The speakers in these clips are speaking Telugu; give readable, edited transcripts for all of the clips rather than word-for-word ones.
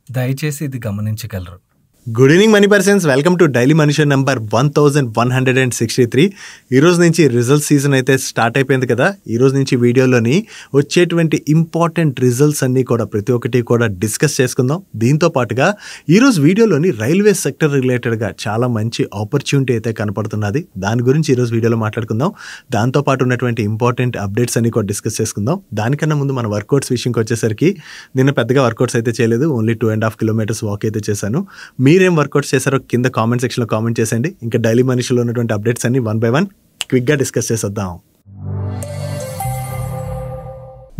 దయచేసి ఇది గమనించగలరు. Good evening money persons, welcome to daily money show number 1163. ఈరోజు నుంచి రిజల్ట్స్ సీజన్ అయితే స్టార్ట్ అయిపోయింది కదా. ఈరోజు నుంచి వీడియోలోని వచ్చేటువంటి ఇంపార్టెంట్ రిజల్ట్స్ అన్నీ కూడా ప్రతి ఒక్కటి కూడా డిస్కస్ చేసుకుందాం. దీంతో పాటుగా ఈరోజు వీడియోలోని రైల్వే సెక్టర్ రిలేటెడ్గా చాలా మంచి ఆపర్చునిటీ అయితే కనపడుతున్నది. దాని గురించి ఈరోజు వీడియోలో మాట్లాడుకుందాం. దాంతోపాటు ఉన్నటువంటి ఇంపార్టెంట్ అప్డేట్స్ అన్ని కూడా డిస్కస్ చేసుకుందాం. దానికన్నా ముందు మన వర్కౌట్స్ విషయంకి వచ్చేసరికి నిన్న పెద్దగా వర్కౌట్స్ అయితే చేయలేదు, ఓన్లీ 2.5 కిలోమీటర్స్ వాక్ అయితే చేశాను. మీరేం వర్కౌట్స్ చేశారో కింద కామెంట్ సెక్షన్లో కామెంట్ చేసేయండి. ఇంకా డైలీ మనీలో ఉన్నటువంటి అప్డేట్స్ అన్ని 1 by 1 క్విక్గా డిస్కస్ చేసేద్దాం.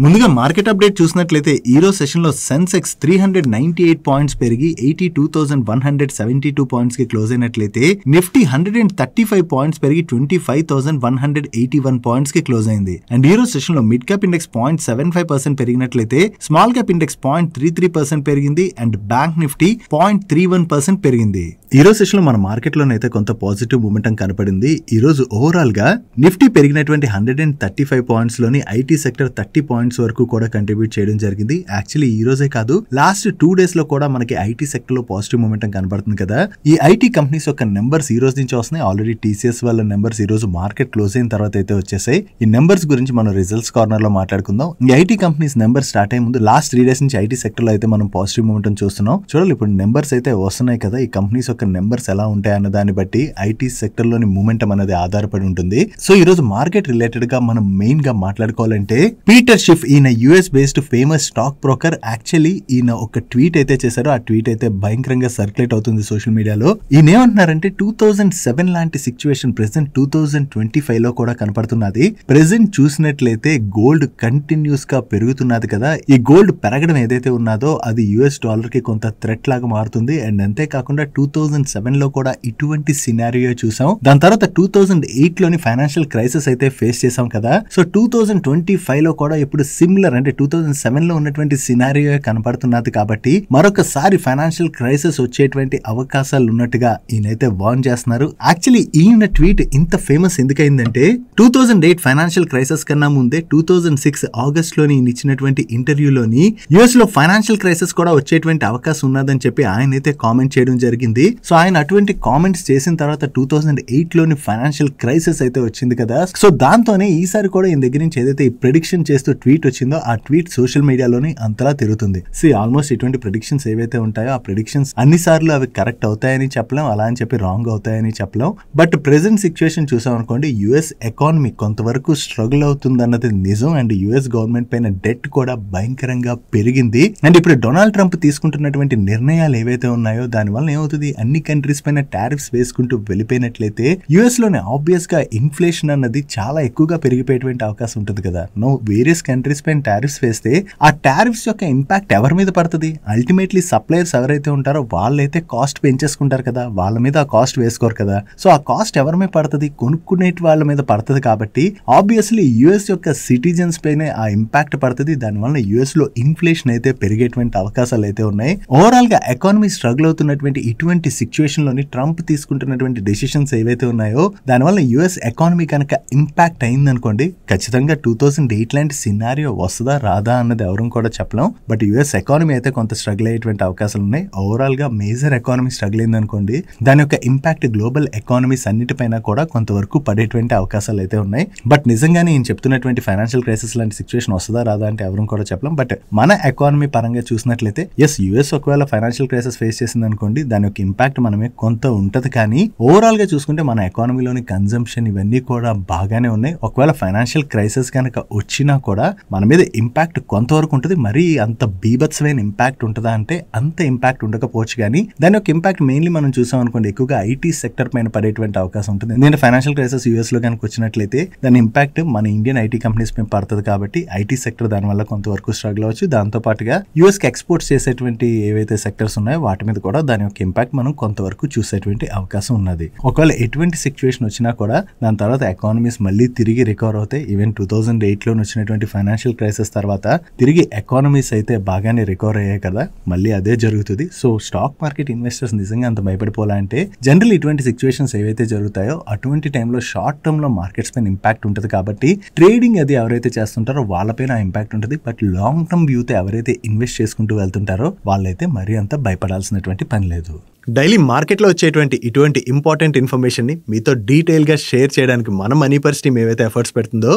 ముందుగా మార్కెట్ అప్డేట్ చూసినట్లయితే ఈరోజు సెషన్లో సెన్సెక్స్ 398 పాయింట్స్ పెరిగి 82,172 పాయింట్స్కి క్లోజ్ అయినట్లయితే నిఫ్టీ 135 పాయింట్స్ పెరిగి 25,181 పాయింట్స్కి క్లోజ్ అయింది. అండ్ ఈరోజు సెషన్లో మిడ్ క్యాప్ ఇండెక్స్ 0.75% పెరిగినట్లయితే స్మాల్ క్యాప్ ఇండెక్స్ 0.33% పెరిగింది. అండ్ బ్యాంక్ నిఫ్టీ 0.31% పెరిగింది. ఈరోజు సెషన్లో మన మార్కెట్లోనైతే కొంత పాజిటివ్ మూమెంటం కనపడింది. ఈరోజు ఓవరాల్గా నిఫ్టీ పెరిగినటువంటి 135 పాయింట్స్లోని ఐటీ సెక్టర్ 30 పాయింట్స్ వరకు కూడా కంట్రిబ్యూట్ చేయడం జరిగింది. యాక్చువల్లీ ఈ రోజే కాదు, లాస్ట్ 2 days లో కూడా మనకి ఐటీ సెక్టర్ లో పాజిటివ్ మూమెంటం కనబడుతుంది కదా. ఈ ఐటీ కంపెనీస్ యొక్క నెంబర్స్ ఈ రోజు నుంచి వస్తున్నాయి. ఆల్రెడీ టీసీఎస్ వాళ్ళ నెంబర్స్ ఈ రోజు మార్కెట్ క్లోజ్ అయిన తర్వాత అయితే వచ్చేసాయి. ఈ నెంబర్స్ గురించి మనం రిజల్ట్స్ కార్నర్ లో మాట్లాడుకుందాం. ఈ ఐటీ కంపెనీస్ నెంబర్ స్టార్ట్ అయ్యే ముందు లాస్ట్ 3 days నుంచి ఐటీ సెక్టర్ లో అయితే మనం పాజిటివ్ మూమెంటం చూస్తున్నాం. చూడాలి ఇప్పుడు నెంబర్స్ అయితే వస్తున్నాయి కదా. ఈ కంపెనీస్ యొక్క నెంబర్స్ ఎలా ఉంటాయి అన్న దాన్ని బట్టి ఐటీ సెక్టర్ లోని మూమెంటం అనేది ఆధారపడి ఉంటుంది. సో ఈ రోజు మార్కెట్ రిలేటెడ్ గా మనం మెయిన్ గా మాట్లాడుకోవాలంటే పీటర్ షిఫ్, ఈయన US based famous stock broker. Actually ఈయన ఒక ట్వీట్ అయితే చేశారు. ఆ ట్వీట్ అయితే భయంకరంగా సర్క్యులేట్ అవుతుంది సోషల్ మీడియాలో. ఈయన ఏమంటున్నారంటే 2007 లాంటి సిచ్యువేషన్ ప్రెసెంట్ 2025 లో కూడా కనపడుతున్నది. ప్రెసెంట్ చూసినట్లయితే గోల్డ్ కంటిన్యూస్ గా పెరుగుతున్నది కదా. ఈ గోల్డ్ పెరగడం ఏదైతే ఉన్నదో అది యుఎస్ డాలర్ కి కొంత థ్రెట్ లాగా మారుతుంది. అండ్ అంతేకాకుండా 2007 లో కూడా ఇటువంటి సినారియో చూసాం. దాని తర్వాత 2008 లోని ఫైనాన్షియల్ క్రైసిస్ అయితే ఫేస్ చేసాం కదా. సో 2025 లో కూడా ఇప్పుడు సిమిలర్ అంటే 2007 లో ఉన్నటువంటి సినారియో కనపడుతున్నది. కాబట్టి మరొకసారి ఫైనాన్షియల్ క్రైసిస్ వచ్చేటువంటి అవకాశాలు ఉన్నట్టుగా ఈయనైతే వార్న్ చేస్తున్నారు. యాక్చువల్లీ ఈయన ట్వీట్ ఇంత ఫేమస్ ఎందుకైందంటే 2008 ఫైనాన్షియల్ క్రైసిస్ కన్నా ముందే 2006 ఆగస్ట్ లోని ఈయన ఇచ్చినటువంటి ఇంటర్వ్యూలోని యుఎస్ లో ఫైనాన్షియల్ క్రైసిస్ కూడా వచ్చేటువంటి అవకాశం ఉన్నదని చెప్పి ఆయన అయితే కామెంట్ చేయడం జరిగింది. సో ఆయన అటువంటి కామెంట్స్ చేసిన తర్వాత 2008 లోని ఫైనాన్షియల్ క్రైసిస్ అయితే వచ్చింది కదా. సో దాంతోనే ఈసారి కూడా ఈయన దగ్గర నుంచి ఏదైతే ప్రెడిక్షన్ చేస్తూ ట్వీట్ వచ్చిందో ఆ ట్వీట్ సోషల్ మీడియాలోని అంతలా తిరుగుతుంది. ఆల్మోస్ట్ ఇటువంటి ప్రెడిక్షన్స్ ఏవైతే ఉంటాయో ఆ ప్రెడిక్షన్స్ అన్ని సార్లు అవి కరెక్ట్ అవుతాయని చెప్పలేం, అలా అని చెప్పి రాంగ్ అవుతాయని చెప్పలేం. బట్ ప్రెసెంట్ సిచ్యువేషన్ చూసాం అనుకోండి, యుఎస్ ఎకానమీ కొంతవరకు స్ట్రగుల్ అవుతుంది అన్నది నిజం. అండ్ యుఎస్ గవర్నమెంట్ పైన డెట్ కూడా భయంకరంగా పెరిగింది. అండ్ ఇప్పుడు డొనాల్డ్ ట్రంప్ తీసుకుంటున్నటువంటి నిర్ణయాలు ఏవైతే ఉన్నాయో దాని వల్ల ఏమవుతుంది, అన్ని కంట్రీస్ పైన టారిఫ్స్ వేసుకుంటూ వెళ్ళిపోయినట్లయితే యుఎస్ లోనే ఆబ్వియస్ గా ఇన్ఫ్లేషన్ అన్నది చాలా ఎక్కువగా పెరిగిపోయేటువంటి అవకాశం ఉంటుంది కదా. వేరియస్ కంట్రీస్ పైన టారిఫ్స్ వేస్తే ఆ టారిఫ్స్ యొక్క ఇంపాక్ట్ ఎవరి మీద పడుతుంది? అల్టిమేట్లీ సప్లయర్స్ ఎవరైతే ఉంటారో వాళ్ళైతే కాస్ట్ పెంచేసుకుంటారు కదా, వాళ్ళ మీద ఆ కాస్ట్ వేసుకోరు కదా. సో ఆ కాస్ట్ ఎవరి మీద పడుతుంది? కొనుక్కునేటి వాళ్ళ మీద పడుతుంది. కాబట్టి ఆబ్వియస్లీ యుఎస్ యొక్క సిటిజన్స్ పైనే ఆ ఇంపాక్ట్ పడుతుంది. దానివల్ల యుఎస్ లో ఇన్ఫ్లేషన్ అయితే పెరిగేటువంటి అవకాశాలు అయితే ఉన్నాయి. ఓవరాల్ గా ఎకానమీ స్ట్రగుల్ అవుతున్నటువంటి ఇటువంటి సిచ్యువేషన్ లోని ట్రంప్ తీసుకుంటున్నటువంటి డెసిషన్స్ ఏవైతే ఉన్నాయో దానివల్ల యుఎస్ ఎకానమీ కనుక ఇంపాక్ట్ అయిందనుకోండి, ఖచ్చితంగా 2008 లాంటి సినారియో వస్తుందా రాదా అన్నది ఎవరు కూడా చెప్పలేం. బట్ యుఎస్ ఎకానమీ అయితే కొంత స్ట్రగుల్ అయ్యేటువంటి అవకాశాలు ఉన్నాయి. ఓవరాల్ గా మేజర్ ఎకానమీ స్ట్రగుల్ అయింది అనుకోండి, దాని యొక్క ఇంపాక్ట్ గ్లోబల్ ఎకానమీస్ అన్నిటిపైన కూడా కొంతవరకు పడేటువంటి అవకాశాలు అయితే ఉన్నాయి. బట్ నిజంగానే నేను చెప్తున్నటువంటి ఫైనాన్షియల్ క్రైసిస్ లాంటి సిచ్యువేషన్ వస్తుందా రాదా అంటే ఎవరు కూడా చెప్పలేం. బట్ మన ఎకానమీ పరంగా చూసినట్లయితే యుఎస్ ఒకవేళ ఫైనాన్షియల్ క్రైసిస్ ఫేస్ చేసింది అనుకోండి, దాని యొక్క ఇంపాక్ట్ మనమే కొంత ఉంటది. కానీ ఓవరాల్ గా చూసుకుంటే మన ఎకానమీలోని కన్జంప్షన్ ఇవన్నీ కూడా బాగానే ఉన్నాయి. ఒకవేళ ఫైనాన్షియల్ క్రైసిస్ కనుక వచ్చినా కూడా మన మీద ఇంపాక్ట్ కొంతవరకు ఉంటుంది. మరీ అంత బీభత్సమైన ఇంపాక్ట్ ఉంటుందా అంటే అంత ఇంపాక్ట్ ఉండకపోవచ్చు. కానీ దాని యొక్క ఇంపాక్ట్ మెయిన్లీ మనం చూసాం అనుకోండి, ఎక్కువగా ఐటీ సెక్టర్ పైన పడేటువంటి అవకాశం ఉంటుంది. ఎందుకంటే ఫైనాన్షియల్ క్రైసిస్ యుఎస్ లో కనుక వచ్చినట్లయితే దాని ఇంపాక్ట్ మన ఇండియన్ ఐటీ కంపెనీస్ పైన పడుతుంది. కాబట్టి ఐటీ సెక్టర్ దాని వల్ల కొంతవరకు స్ట్రగుల్ అవ్వచ్చు. దాంతో పాటుగా యుఎస్ కి ఎక్స్పోర్ట్స్ చేసేటువంటి ఏవైతే సెక్టర్స్ ఉన్నాయో వాటి మీద కూడా దాని యొక్క ఇంపాక్ట్ మనం కొంతవరకు చూసేటువంటి అవకాశం ఉన్నది. ఒకవేళ ఎటువంటి సిచ్యువేషన్ వచ్చినా కూడా దాని తర్వాత ఎకానమీస్ మళ్ళీ తిరిగి రికవర్ అవుతాయి. ఈవెన్ 2008లో వచ్చినటువంటి ఫైనాన్షియల్ క్రైసిస్ తర్వాత తిరిగి ఎకానమీస్ అయితే బాగానే రికవర్ అయ్యాయి కదా, మళ్ళీ అదే జరుగుతుంది. సో స్టాక్ మార్కెట్ ఇన్వెస్టర్స్ నిజంగా అంత భయపడిపోవాలంటే జనరల్ ఇటువంటి సిచ్యువేషన్స్ ఏవైతే జరుగుతాయో అటువంటి టైంలో షార్ట్ టర్మ్ లో మార్కెట్స్ పైన ఇంపాక్ట్ ఉంటుంది కాబట్టి ట్రేడింగ్ అది ఎవరైతే చేస్తుంటారో వాళ్ళపైన ఇంపాక్ట్ ఉంటుంది. బట్ లాంగ్ టర్మ్ వ్యూతో ఎవరైతే ఇన్వెస్ట్ చేసుకుంటూ వెళ్తుంటారో వాళ్ళైతే మరీ అంత భయపడాల్సినటువంటి పని లేదు. డైలీ మార్కెట్లో వచ్చేటువంటి ఇటువంటి ఇంపార్టెంట్ ఇన్ఫర్మేషన్ని మీతో డీటెయిల్గా షేర్ చేయడానికి మన మనీ పర్స్ టీమ్ ఏవైతే ఎఫర్ట్స్ పెడుతుందో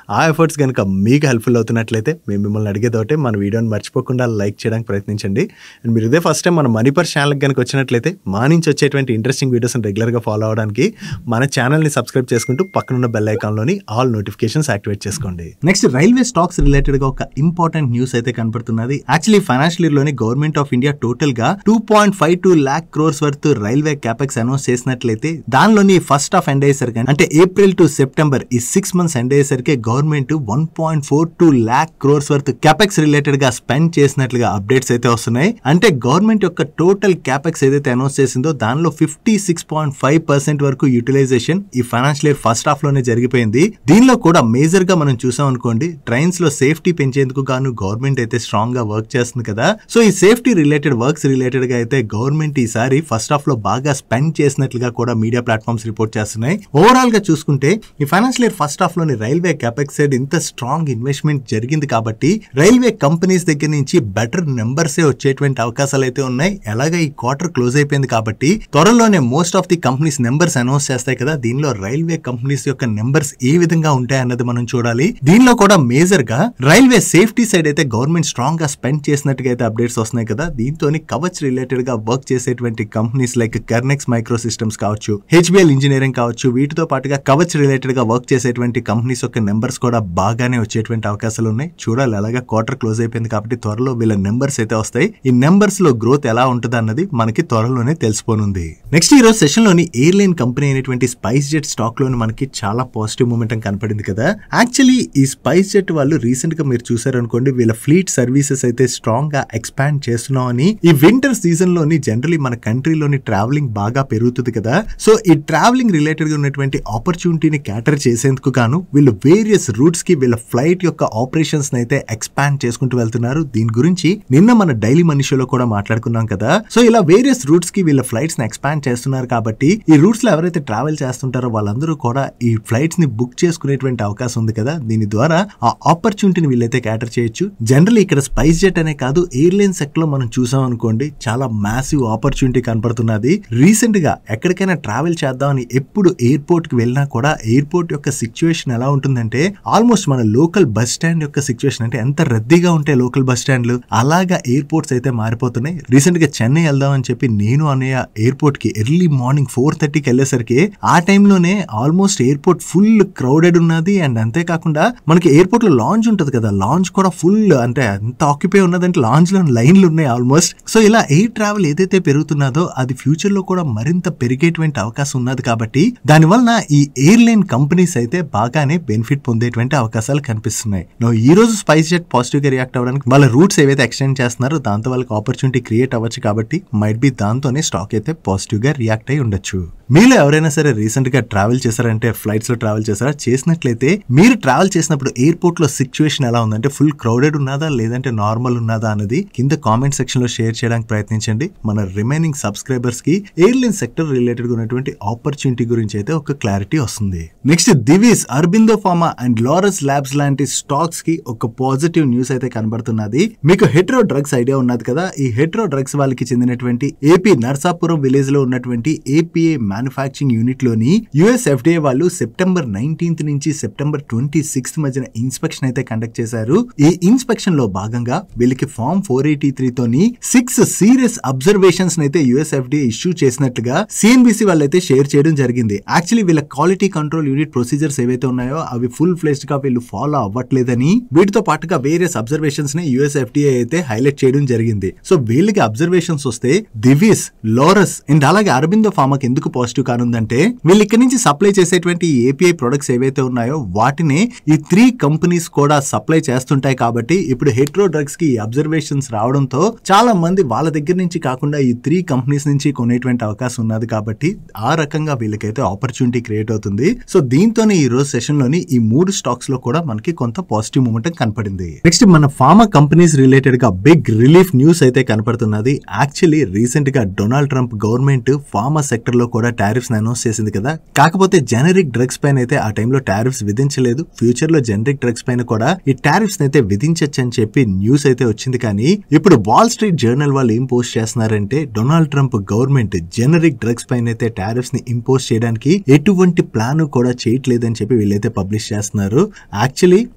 ఆ ఎఫర్ట్స్ కనుక మీకు హెల్ప్ఫుల్ అవుతున్నట్లయితే మేము మిమ్మల్ని అడిగేదోటే మన వీడియోని మర్చిపోకుండా లైక్ చేయడానికి ప్రయత్నించండి. అండ్ మీరు ఇదే ఫస్ట్ టైం మన మనీ పర్స్ ఛానల్కి కనుక వచ్చినట్లయితే మా నుంచి వచ్చేటువంటి ఇంట్రెస్టింగ్ వీడియోస్ని రెగ్యులర్గా ఫాలో అవడానికి మన ఛానల్ని సబ్స్క్రైబ్ చేసుకుంటూ పక్కనున్న బెల్ ఐకాన్లోని ఆల్ నోటిఫికేషన్స్ యాక్టివేట్ చేసుకోండి. నెక్స్ట్ రైల్వే స్టాక్స్ రిలేటెడ్గా ఒక ఇంపార్టెంట్ న్యూస్ అయితే కనపడుతున్నది. యాక్చువల్లీ ఫైనాన్షియల్ ఇయర్లోని గవర్నమెంట్ ఆఫ్ ఇండియా టోటల్గా 2.52 lakh crores worth railway capex announce చేసినట్లయితే దానిలోని ఫస్ట్ హాఫ్ ఎండ్ అయ్యేసరికి అంటే ఏప్రిల్ టు సెప్టెంబర్ ఈ 6 months ఎండ్ అయ్యేసరికి government 1.42 lakh crores worth capex related గా స్పెండ్ చేసినట్లుగా అప్డేట్స్ అయితే వస్తున్నాయి. అంటే గవర్నమెంట్ యొక్క టోటల్ క్యాపెక్స్ ఏదైతే అనౌన్స్ చేసిందో దానిలో 56.5% వరకు యూటిలైజేషన్ ఈ ఫైనాన్షియల్ ఇయర్ ఫస్ట్ హాఫ్ లోనే జరిగిపోయింది. దీనిలో కూడా మేజర్ గా మనం చూసాం అనుకోండి, ట్రైన్స్ లో సేఫ్టీ పెంచేందుకు గాను గవర్నమెంట్ అయితే స్ట్రాంగ్ గా వర్క్ చేస్తుంది కదా. సో ఈ సేఫ్టీ రిలేటెడ్ వర్క్స్ రిలేటెడ్ గా అయితే గవర్నమెంట్ ఈసారి ఫస్ట్ హాఫ్ లో బాగా స్పెండ్ చేసినట్లుగా కూడా మీడియా ప్లాట్ఫామ్స్ రిపోర్ట్ చేస్తున్నాయి. ఓవరాల్ గా చూసుకుంటే ఈ ఫైనాన్షియల్ ఇయర్ ఫస్ట్ హాఫ్ లోని రైల్వే క్యాపెక్స్ సైడ్ ఇంత స్ట్రాంగ్ ఇన్వెస్ట్మెంట్ జరిగింది కాబట్టి రైల్వే కంపెనీస్ దగ్గర నుంచి బెటర్ నెంబర్స్ వచ్చేటువంటి అవకాశాలు అయితే ఉన్నాయి. ఎలాగా ఈ క్వార్టర్ క్లోజ్ అయిపోయింది కాబట్టి త్వరలోనే most of the companies numbers announce చేస్తాయి కదా. దీనిలో రైల్వే కంపెనీస్ యొక్క నెంబర్స్ ఏ విధంగా ఉంటాయి అన్నది మనం చూడాలి. దీనిలో కూడా మేజర్ గా రైల్వే సేఫ్టీ సైడ్ అయితే గవర్నమెంట్ స్ట్రాంగ్ గా స్పెండ్ చేసినట్టుగా అయితే అప్డేట్స్ వస్తున్నాయి కదా. దీంతో కవచ్ రిలేటెడ్ గా వర్క్ చేసేటువంటి companies like Kernex micro systems కావచ్చు, హెచ్బిఎల్ ఇంజనీరింగ్ కావచ్చు, వీటితో పాటుగా కవచ్ రిలేటెడ్ గా వర్క్ చేసేటువంటి కంపెనీస్ యొక్క నెంబర్స్ కూడా బాగానే వచ్చేటువంటి అవకాశాలు ఉన్నాయి. చూడాలి, అలాగా క్వార్టర్ క్లోజ్ అయిపోయింది కాబట్టి త్వరలో వీళ్ళ నెంబర్స్ అయితే వస్తాయి. ఈ నెంబర్స్ లో గ్రోత్ ఎలా ఉంటుంది అన్నది మనకి త్వరలోనే తెలిసిపోనుంది. నెక్స్ట్ ఈ రోజు సెషన్ లోని ఎయిర్లైన్ కంపెనీ అయినటువంటి స్పైస్ జెట్ స్టాక్ లోని మనకి చాలా పాజిటివ్ మూమెంటం కనపడింది కదా. యాక్చువల్లీ ఈ స్పైస్ జెట్ వాళ్ళు రీసెంట్ గా మీరు చూసారనుకోండి, వీళ్ళ ఫ్లీట్ సర్వీసెస్ అయితే స్ట్రాంగ్ గా ఎక్స్పాండ్ చేస్తున్నాం అని. ఈ వింటర్ సీజన్ లోని జనరలీ మన కంట్రీలోని ట్రావెలింగ్ బాగా పెరుగుతుంది కదా. సో ఈ ట్రావెలింగ్ రిలేటెడ్ గా ఉన్నటువంటి ఆపర్చునిటీని క్యాటర్ చేసేందుకు గాను వీళ్ళు వేరియస్ రూట్స్ కి వీళ్ళ ఫ్లైట్ యొక్క ఆపరేషన్స్ అయితే ఎక్స్పాండ్ చేసుకుంటూ వెళ్తున్నారు. దీని గురించి నిన్న మన డైలీ మనీ షోలో కూడా మాట్లాడుకున్నాం కదా. సో ఇలా వేరియస్ రూట్స్ కి వీళ్ళ ఫ్లైట్స్ ని ఎక్స్పాండ్ చేస్తున్నారు కాబట్టి ఈ రూట్స్ లో ఎవరైతే ట్రావెల్ చేస్తుంటారో వాళ్ళందరూ కూడా ఈ ఫ్లైట్స్ ని బుక్ చేసుకునేటువంటి అవకాశం ఉంది కదా. దీని ద్వారా ఆ ఆపర్చునిటీని వీళ్ళైతే క్యాటర్ చేయొచ్చు. జనరల్లీ ఇక్కడ స్పైస్ జెట్ అనే కాదు, ఎయిర్లైన్ సెక్టర్ లో మనం చూసాం అనుకోండి, చాలా మ్యాసివ్ ఆపర్చునిటీ కనపడుతున్నది. రీసెంట్ గా ఎక్కడికైనా ట్రావెల్ చేద్దామని ఎప్పుడు ఎయిర్పోర్ట్ కి వెళ్ళినా కూడా ఎయిర్పోర్ట్ యొక్క సిచ్యువేషన్ ఎలా ఉంటుందంటే ఆల్మోస్ట్ మన లోకల్ బస్ స్టాండ్ యొక్క సిచ్యువేషన్, అంటే ఎంత రద్దీగా ఉంటాయి లోకల్ బస్ స్టాండ్లు, అలాగా ఎయిర్పోర్ట్స్ అయితే మారిపోతున్నాయి. రీసెంట్ గా చెన్నై వెళ్దామని చెప్పి నేను అన్నయ్య ఎయిర్పోర్ట్ కి ఎర్లీ మార్నింగ్ 4:30కి వెళ్ళేసరికి ఆ టైంలోనే ఆల్మోస్ట్ ఎయిర్పోర్ట్ ఫుల్ క్రౌడెడ్ ఉన్నది. అండ్ అంతేకాకుండా మనకి ఎయిర్పోర్ట్ లో లాంచ్ ఉంటుంది కదా, లాంచ్ కూడా ఫుల్, అంటే ఎంత ఆక్యుపై ఉన్నదంటే లాంచ్ లో లైన్లు ఉన్నాయి ఆల్మోస్ట్. సో ఇలా ఎయిర్ ట్రావెల్ ఏదైతే పెరుగుతున్నదో అది ఫ్యూచర్ లో కూడా మరింత పెరిగేటువంటి అవకాశం ఉన్నది కాబట్టి దానివల్ల ఈ ఎయిర్లైన్ కంపెనీస్ అయితే బాగానే బెనిఫిట్ పొందేటువంటి అవకాశాలు కనిపిస్తున్నాయి. ఈ రోజు స్పైస్ జెట్ పాజిటివ్ గా రియాక్ట్ అవ్వడానికి వాళ్ళ రూట్స్ ఏవైతే ఎక్స్టెండ్ చేస్తున్నారో దాంతో వాళ్ళకి ఆపర్చునిటీ క్రియేట్ అవ్వచ్చు కాబట్టి మైట్ బి దాంతోనే స్టాక్ అయితే పాజిటివ్ గా రియాక్ట్ అయి ఉండొచ్చు. మీలో ఎవరైనా సరే రీసెంట్ గా ట్రావెల్ చేశారంటే ఫ్లైట్స్ లో ట్రావెల్ చేశారా? చేసినట్లయితే మీరు ట్రావెల్ చేసినప్పుడు ఎయిర్పోర్ట్ లో సిచ్యువేషన్ ఎలా ఉందంటే ఫుల్ క్రౌడెడ్ ఉన్నదా లేదంటే నార్మల్ ఉన్నదా అన్నది కింద కామెంట్ సెక్షన్ లో షేర్ చేయడానికి ప్రయత్నించండి. మన రిమైనింగ్ సబ్స్క్రైబర్స్ కి ఎయిర్లైన్ సెక్టర్ రిలేటెడ్ గా ఉన్నటువంటి ఆపర్చునిటీ గురించి అయితే ఒక క్లారిటీ వస్తుంది. Next Divi's, Aurobindo pharma and Laurus labs లాంటి స్టాక్స్ కి ఒక పాజిటివ్ న్యూస్ అయితే కనబడుతున్నది. మీకు హెట్రో డ్రగ్స్ ఐడియా ఉన్నది కదా. ఈ హెట్రో డ్రగ్స్ వాళ్ళకి చెందినటువంటి ఏపీ నర్సాపురం విలేజ్ లో ఉన్నటువంటి ఏపీఏ మ్యానుఫ్యాక్చరింగ్ యూనిట్ లోని యుఎస్ ఎఫ్డిఏ వాళ్ళు సెప్టెంబర్ 19th నుంచి సెప్టెంబర్ 26th మధ్యన ఇన్స్పెక్షన్ అయితే కండక్ట్ చేశారు. ఈ ఇన్స్పెక్షన్ లో భాగంగా వీళ్ళకి ఫార్మ్ 483 తోని 6 సీరియస్ అబ్జర్వేషన్స్ అయితే యుఎస్ ఎఫ్డిఏ ఇష్యూ చేసినట్లుగా సిఎన్బిసి వాళ్ళైతే షేర్ చేయడం జరిగింది. యాక్చువల్లీ వీళ్ళ క్వాలిటీ కంట్రోల్ యూనిట్ ప్రొసీజర్స్ ఏవైతే ఉన్నాయో అవి ఫుల్ ఫ్లెజ్డ్ గా వీళ్ళు ఫాలో అవ్వట్లేదని, వీటితో పాటుగా వేరియస్ అబ్జర్వేషన్స్ ని యుఎస్ ఎఫ్డిఏ అయితే హైలైట్ చేయడం జరిగింది. సో వీళ్ళకి అబ్జర్వేషన్స్ వస్తే దివీస్, లారస్ అండ్ అలాగే అరబిందో ఫార్మాకి ఎందుకు పాజిటివ్ కానుందంటే వీళ్ళు ఇక్కడ నుంచి సప్లై చేసేటువంటి ఏపీఐ ప్రొడక్ట్స్ ఏవైతే ఉన్నాయో వాటిని ఈ 3 కంపెనీస్ కూడా సప్లై చేస్తుంటాయి కాబట్టి ఇప్పుడు హెట్రో డ్రగ్స్ కి అబ్జర్వేషన్స్ రావడంతో చాలా మంది వాళ్ళ దగ్గర నుంచి కాకుండా ఈ 3 కంపెనీస్ నుంచి కొనేటువంటి అవకాశం ఉన్నది కాబట్టి ఆ రకంగా వీళ్ళకైతే ఆపర్చునిటీ క్రియేట్ అవుతుంది. సో దీంతోనే ఈ రోజు సెషన్ లోని ఈ 3 స్టాక్స్ లో కూడా మనకి కొంత పాజిటివ్ మూమెంట్ కనపడింది. నెక్స్ట్ మన ఫార్మా కంపెనీస్ రిలేటెడ్ గా బిగ్ రిలీఫ్ న్యూస్ అయితే కనపడుతున్నది. యాక్చువల్లీ రీసెంట్ గా Donald Trump government pharma sector లో కూడా టారిఫ్స్ అనౌన్స్ చేసింది కదా. కాకపోతే జెనరిక్ డ్రగ్స్ పైన అయితే ఆ టైంలో టారిఫ్స్ విధించలేదు. ఫ్యూచర్ లో జెనరిక్ డ్రగ్స్ పైన కూడా ఈ టారిఫ్స్ అయితే విధించచ్చు అని చెప్పి న్యూస్ అయితే వచ్చింది. కానీ ఇప్పుడు వాల్ స్ట్రీట్ జర్నల్ వాళ్ళు ఏం పోస్ట్ చేస్తున్నారంటే Donald Trump government generic drugs పైన అయితే టారిఫ్స్ ని ఇంపోజ్ చేయడానికి ఎటువంటి ప్లాన్ కూడా చేయట్లేదని చెప్పి వీళ్ళైతే పబ్లిష్ చేస్తున్నారు. యాక్చువల్లీ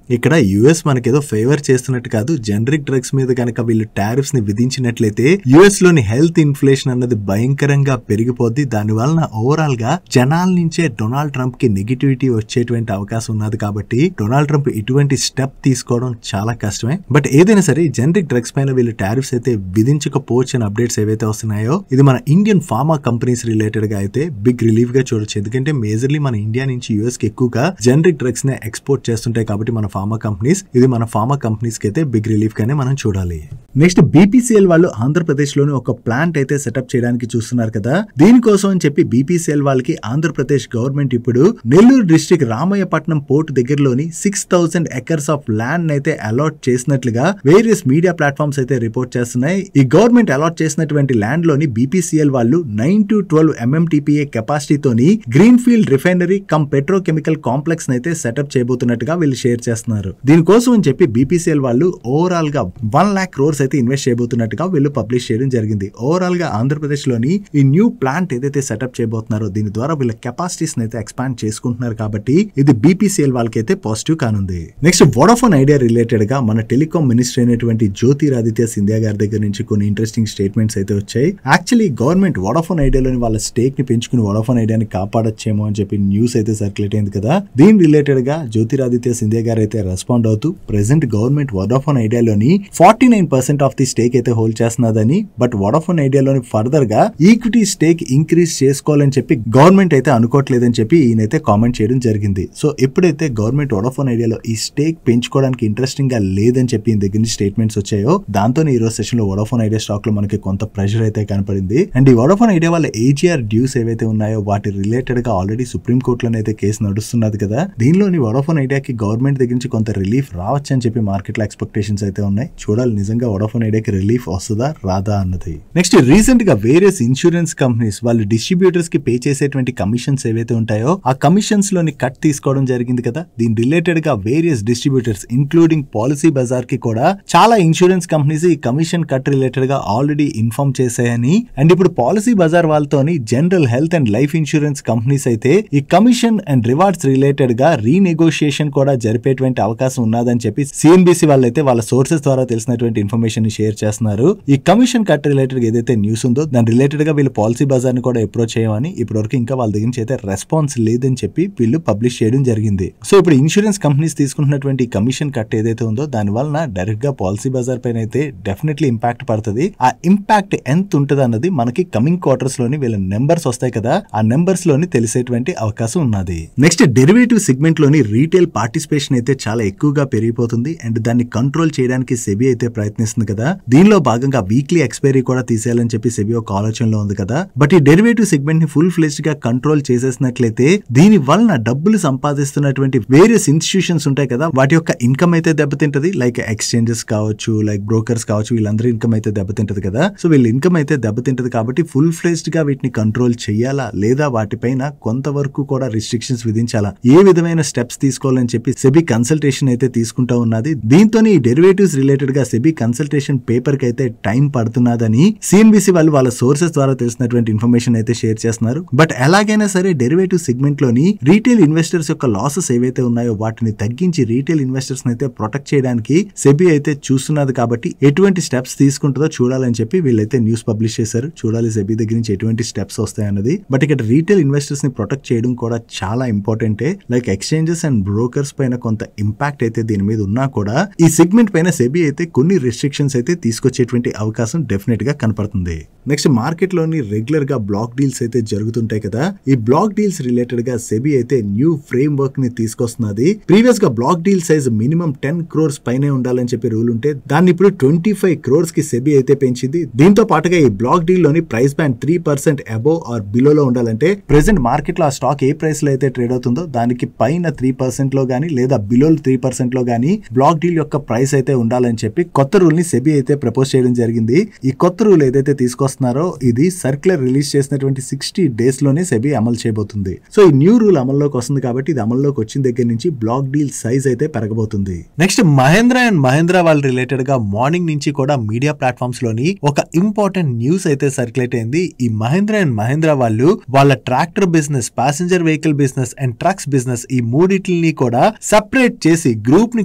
ఇక్కడ యుఎస్ మనకేదో ఫేవర్ చేస్తున్నట్టు కాదు. జెనరిక్ డ్రగ్స్ మీద కనుక వీళ్ళు టారిఫ్స్ ని విధించినట్లయితే యుఎస్ లోని హెల్త్ ఇన్ఫ్లేషన్ అన్నది భయంకరంగా పెరిగిపోద్ది. దాని వలన ఓవరాల్ గా జనాల నుంచే డొనాల్డ్ ట్రంప్ కి నెగిటివిటీ వచ్చేటువంటి అవకాశం ఉన్నది. కాబట్టి డొనాల్డ్ ట్రంప్ ఇటువంటి స్టెప్ తీసుకోవడం చాలా కష్టమే. బట్ ఏదైనా సరే జెనరిక్ డ్రగ్స్ పైన వీళ్ళు టారిఫ్స్ అయితే విధించకపోవచ్చు అని అప్డేట్స్ ఏవైతే వస్తున్నాయో ఇది మన ఇండియన్ ఫార్మా కంపెనీస్ రిలేటెడ్ గా అయితే బిగ్ రిలీఫ్ గా చూడొచ్చు. ఎందుకంటే మేజర్లీ మన ఇండియా నుంచి యుఎస్ కి ఎక్కువగా జెనరిక్ డ్రగ్స్ ని ఎక్స్పోర్ట్ చేస్తుంటాయి కాబట్టి మన ఫార్మా కంపెనీస్ ఇది మన ఫార్మా కంపెనీస్ కి అయితే బిగ్ రిలీఫ్ గానే మనం చూడాలి. నెక్స్ట్ బీపీసీఎల్ వాళ్ళు ఆంధ్రప్రదేశ్ లోని ఒక ప్లాంట్ అయితే సెటప్ చేయడానికి చూస్తున్నారు కదా. దీనికోసం అని చెప్పి బీపీసీఎల్ వాళ్ళకి ఆంధ్రప్రదేశ్ గవర్నమెంట్ ఇప్పుడు నెల్లూరు డిస్ట్రిక్ట్ రామయ్యపట్నం పోర్ట్ దగ్గరలోని 6000 ఎకర్స్ ఆఫ్ ల్యాండ్ అయితే అలాట్ చేసినట్లుగా వేరియస్ మీడియా ప్లాట్ఫామ్స్ అయితే రిపోర్ట్ చేస్తున్నాయి. ఈ గవర్నమెంట్ అలాట్ చేసినటువంటి ల్యాండ్ లోని బీపీసీఎల్ వాళ్ళు 9 to 12 MMTPA కెపాసిటీతోని green field refinery cum petrochemical complex అయితే సెటప్ చేయబోతున్నట్టుగా వీళ్ళు షేర్ చేస్తున్నారు. దీనికోసం అని చెప్పి బీపీసీఎల్ వాళ్ళు ఓవరాల్ గా 1 lakh crores అయితే ఇన్వెస్ట్ చేయబోతున్నట్టుగా వీళ్ళు పబ్లిష్ చేయడం జరిగింది. ఓవరాల్ గా ఆంధ్రప్రదేశ్ లోని ఈ న్యూ ప్లాంట్ ఏదైతే సెటప్ చేయబోతున్నారో దీని ద్వారా వీళ్ళ కెపాసిటీస్ అయితే ఎక్స్పాండ్ చేసుకుంటున్నారు కాబట్టి ఇది బీపీసీఎల్ వాళ్ళకైతే పాజిటివ్ కానుంది. నెక్స్ట్ వోడాఫోన్ ఐడియా రిలేటెడ్ గా మన టెలికాం మినిస్టర్ అయినటువంటి జ్యోతిరాదిత్య సింధియా గారి దగ్గర నుంచి కొన్ని ఇంట్రెస్టింగ్ స్టేట్మెంట్స్ అయితే వచ్చాయి. యాక్చువల్లీ గవర్నమెంట్ వోడాఫోన్ ఐడియాలోని వాళ్ళ స్టేక్ ని పెంచుకుని వోడాఫోన్ ఐడియాని కాపాడొచ్చేమో అని చెప్పి న్యూస్ అయితే సర్క్యులేట్ అయింది కదా. దీని రిలేటెడ్ గా జ్యోతిరాదిత్య సింధియా గారు అయితే రెస్పాండ్ అవుతూ ప్రెసెంట్ గవర్నమెంట్ వోడాఫోన్ ఐడియాలోని 49% ఆఫ్ ది స్టేక్ అయితే హోల్డ్ చేస్తున్నదని బట్ వోడాఫోన్ ఐడియాలోని ఫర్దర్ గా ఈక్విటీ స్టేక్ ఇంక్రీజ్ చేసుకోవాలని చెప్పి గవర్నమెంట్ అయితే అనుకోవట్లేదని చెప్పి ఈయనైతే కామెంట్ చేయడం జరిగింది. సో ఎప్పుడైతే గవర్నమెంట్ వోడాఫోన్ ఐడియాలో ఈ స్టేక్ పెంచుకోవడానికి ఇంట్రెస్టింగ్ గా లేదని చెప్పి ఈయన దగ్గర నుంచి స్టేట్మెంట్స్ వచ్చాయో దాంతో ఈ రోజు సెషన్ లో వోడాఫోన్ ఐడియా స్టాక్ లో మనకి కొంత ప్రెషర్ అయితే కనపడింది. అండ్ ఈ వోడాఫోన్ ఐడియా వాళ్ళ ఏజీఆర్ డ్యూస్ ఏవైతే ఉన్నాయో వాటి రిలేటెడ్ గా ఆల్రెడీ సుప్రీం కోర్టులోనే అయితే కేసు నడుస్తున్నది కదా. దీనిలోని వోడాఫోన్ ఐడియాకి గవర్నమెంట్ దగ్గర నుంచి కొంత రిలీఫ్ రావచ్చు అని చెప్పి మార్కెట్ లో ఎక్స్పెక్టేషన్స్ అయితే ఉన్నాయి. చూడాలి నిజంగా వోడాఫోన్ ఐడియాకి రిలీఫ్ వస్తుందా రాదా అన్నది. నెక్స్ట్ రీసెంట్ గా వేరియస్ ఇన్సూరెన్స్ కంపెనీస్ వాళ్ళు డిస్ట్రిబ్యూటర్స్ కి పే చేసేటువంటి కమిషన్స్ ఏవైతే ఉంటాయో ఆ కమిషన్స్ లోని కట్ తీసుకోవడం జరిగింది కదా. దీని రిలేటెడ్ గా various distributors including Policybazaar కి కూడా చాలా ఇన్సూరెన్స్ కంపెనీస్ ఈ కమిషన్ కట్ రిలేటెడ్ గా ఆల్రెడీ ఇన్ఫార్మ్ చేశాయని అండ్ ఇప్పుడు పాలసీ బజార్ వాళ్ళతోని general health and life insurance companies అయితే ఈ కమిషన్ అండ్ రివార్డ్స్ రిలేటెడ్ గా రీనెగోషియేషన్ కూడా జరిపేటువంటి అవకాశం ఉన్నదని చెప్పి సిఎన్బిసి వాళ్ళైతే వాళ్ళ సోర్సెస్ ద్వారా తెలిసినటువంటి ఇన్ఫర్మేషన్ ని షేర్ చేస్తున్నారు. ఈ కమిషన్ కట్ రిలేటెడ్ ఏదైతే న్యూస్ ఉందో దాని రిలేటెడ్ గా వీళ్ళు పాలసీ బజార్ ని కూడా అప్రోచ్ చేయమని ఇప్పటివరకు ఇంకా వాళ్ళ దగ్గర నుంచి అయితే రెస్పాన్స్ లేదని చెప్పి వీళ్ళు పబ్లిష్ చేయడం జరిగింది. సో ఇప్పుడు ఇన్సూరెన్స్ కంపెనీస్ తీసుకుంటున్నటువంటి కమిషన్ కట్ ఏదైతే ఉందో దాని వలన డైరెక్ట్ గా పాలసీ బజార్ పైన అయితే డెఫినెట్లీ ఇంపాక్ట్ పడుతుంది. ఆ ఇంపాక్ట్ ఎంత ఉంటుంది అన్నది మనకి కమింగ్ క్వార్టర్స్ లోని వీళ్ళ నెంబర్స్ వస్తాయి కదా ఆ నెంబర్స్ లోని తెలిసేటువంటి అవకాశం ఉన్నది. నెక్స్ట్ డెరివేటివ్ సెగ్మెంట్ లోని రీటైల్ పార్టిసిపేషన్ అయితే చాలా ఎక్కువగా పెరిగిపోతుంది అండ్ దాన్ని కంట్రోల్ చేయడానికి సెబీ అయితే ప్రయత్నిస్తుంది కదా. దీనిలో భాగంగా వీక్లీ ఎక్స్పైరీ కూడా తీసేయాలని చెప్పి సెబీ ఒక ఆలోచనలో ఉంది కదా. బట్ ఈ డెరివేటివ్ సెగ్మెంట్ ని ఫుల్ ఫ్లెజ్డ్ గా కంట్రోల్ చేసేసినట్లయితే దీని వలన డబ్బులు సంపాదిస్తున్నటువంటి వేరియస్ ఇన్స్టిట్యూషన్స్ ఉంటాయి కదా వాటి యొక్క ఇన్కమ్ అయితే దెబ్బతింటది. లైక్ ఎక్స్చేంజెస్ కావచ్చు లైక్ బ్రోకర్స్ కావచ్చు వీళ్ళందరూ ఇన్కమ్ అయితే దెబ్బతింటది కదా. సో వీళ్ళ ఇన్కమ్ అయితే దెబ్బతింటది కాబట్టి ఫుల్ ఫ్లెజ్డ్ గా వీటిని కంట్రోల్ చేయాలా లేదా వాటిపైన కొంతవరకు కూడా రిస్ట్రిక్షన్స్ విధించాలా ఏ విధమైన స్టెప్స్ తీసుకోవాలని చెప్పి సెబీ కన్సల్టేషన్ అయితే తీసుకుంటా ఉన్నది. దీంతో ఈ డెరివేటివ్స్ రిలేటెడ్ గా సెబీ కన్సల్టేషన్ పేపర్ కి అయితే టైం పడుతున్నదని సిఎన్బిసి వాళ్ళు వాళ్ళ సోర్సెస్ ద్వారా తెలిసినటువంటి ఇన్ఫర్మేషన్ అయితే షేర్ చేస్తున్నారు. బట్ ఎలాగైనా సరే డెరివేటివ్ సెగ్మెంట్ లోని రీటైల్ ఇన్వెస్టర్స్ యొక్క లాసెస్ ఏవైతే ఉన్నాయో వాటిని తగ్గించి రీటైల్ ఇన్వెస్టర్స్ అయితే ప్రొటెక్ట్ చేయడానికి సెబీ అయితే చూస్తున్నది కాబట్టి ఎటువంటి స్టెప్స్ తీసుకుంటుందో చూడాలని చెప్పి వీళ్ళైతే న్యూస్ పబ్లిష్ చేశారు. చూడాలి సెబీ దగ్గర నుంచి ఎటువంటి స్టెప్స్ వస్తాయన్నది. బట్ ఇక్కడ రీటైల్ ఇన్వెస్టర్స్ ని ప్రొటెక్ట్ చేయడం కూడా చాలా ఇంపార్టెంటే. లైక్ ఎక్స్చేంజెస్ అండ్ బ్రోకర్స్ పైన కొంత ఇంపాక్ట్ అయితే దీని మీద ఉన్నా కూడా ఈ సెగ్మెంట్ పైన సెబీ అయితే కొన్ని రిస్ట్రిక్షన్స్ అయితే తీసుకొచ్చేటువంటి అవకాశం డెఫినెట్ గా కనపడుతుంది. నెక్స్ట్ మార్కెట్ లోని రెగ్యులర్ గా బ్లాక్ డీల్స్ అయితే జరుగుతుంటాయి కదా. ఈ బ్లాక్ డీల్స్ రిలేటెడ్ గా సెబీ అయితే న్యూ ఫ్రేమ్ వర్క్ ని తీసుకొస్తున్నది. ప్రీవియస్ గా black deal size minimum 10 crores పైనే ఉండాలని చెప్పి రూల్ ఉంటే దాన్ని ఇప్పుడు 25 crores కి సెబీ అయితే పెంచింది. దీంతో పాటుగా ఈ బ్లాక్ బ్లాక్ డీల్ లోని ప్రైస్ బ్యాండ్ 3% అబోవ్ ఆర్ బిలోలో ఉండాలంటే ప్రెసెంట్ మార్కెట్ లో ఆ స్టాక్ ఏ ప్రైస్ లో అయితే ట్రేడ్ అవుతుందో దానికి పైన 3% లో గానీ లేదా బిలో 3% లో గానీ బ్లాక్ డీల్ యొక్క ప్రైస్ అయితే ఉండాలని చెప్పి కొత్త రూల్ ని సెబీ అయితే ప్రపోజ్ చేయడం జరిగింది. ఈ కొత్త రూల్ ఏదైతే తీసుకొస్తున్నారో ఇది సర్క్యులర్ రిలీజ్ చేసినటువంటి 60 days లోనే సెబీ అమలు చేయబోతుంది. సో ఈ న్యూ రూల్ అమల్లోకి వస్తుంది కాబట్టి ఇది అమల్లోకి వచ్చిన దగ్గర నుంచి బ్లాక్ డీల్ సైజ్ అయితే పెరగబోతుంది. నెక్స్ట్ మహేంద్ర అండ్ మహేంద్ర వాళ్ళ రిలేటెడ్ గా మార్నింగ్ నుంచి కూడా మీడియా ప్లాట్ఫామ్స్ లోని ఒక ఇంపార్టెంట్ న్యూస్ అయితే సర్క్యులేట్ అయింది. ఈ మహేంద్ర అండ్ మహేంద్ర వాళ్ళు వాళ్ళ tractor business, passenger vehicle business and trucks business ఈ మూడిటిని కూడా సెపరేట్ చేసి గ్రూప్ ని